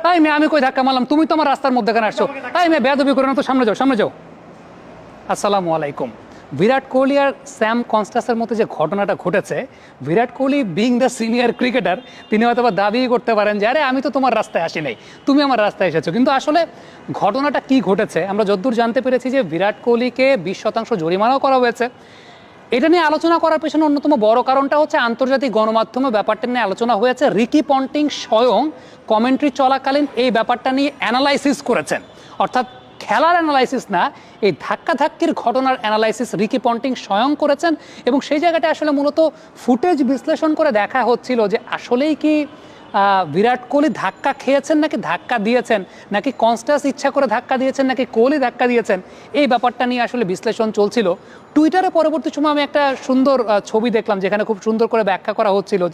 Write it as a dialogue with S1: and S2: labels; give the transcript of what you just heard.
S1: তাই মেয়ে আমি কই ধাক্কা মারলাম? তুমি তো আমার রাস্তার মধ্যেখানে আসছো। তাই মেয়ে বেয়াদবি করে না তো, সামনে যাও সামনে যাও। আসসালামু আলাইকুম। বিরাট কোহলি আর স্যাম কনস্টাসের মধ্যে যে ঘটনাটা ঘটেছে, Virat Kohli being the senior cricketer, তিনি হয়তো বা দাবি করতে পারেন যে আরে আমি তো তোমার রাস্তায় আসি নাই, তুমি আমার রাস্তায় এসেছো। কিন্তু আসলে ঘটনাটা কি ঘটেছে আমরা যতদূর জানতে পেরেছি যে বিরাট কোহলিকে 20% জরিমানাও করা হয়েছে। এটা নিয়ে আলোচনা করার পেছনে অন্যতম বড় কারণটা হচ্ছে আন্তর্জাতিক গণমাধ্যমে ব্যাপারটা নিয়ে আলোচনা হয়েছে। রিকি পন্টিং স্বয়ং কমেন্ট্রি চলাকালীন এই ব্যাপারটা নিয়ে অ্যানালাইসিস করেছেন, অর্থাৎ খেলার অ্যানালাইসিস না, এই ধাক্কাধাক্কির ঘটনার অ্যানালাইসিস রিকি পন্টিং স্বয়ং করেছেন। এবং সেই জায়গাটা আসলে মূলত ফুটেজ বিশ্লেষণ করে দেখা হচ্ছিল যে আসলেই কি বিরাট কোহলি ধাক্কা খেয়েছেন নাকি ধাক্কা দিয়েছেন, নাকি কনস্টাস ইচ্ছা করে ধাক্কা দিয়েছেন নাকি কোহলি ধাক্কা দিয়েছেন, এই ব্যাপারটা নিয়ে আসলে বিশ্লেষণ চলছিল। টুইটারে পরবর্তী সময় আমি একটা সুন্দর ছবি দেখলাম যেখানে খুব সুন্দর করে ব্যাখ্যা করা হচ্ছিল যে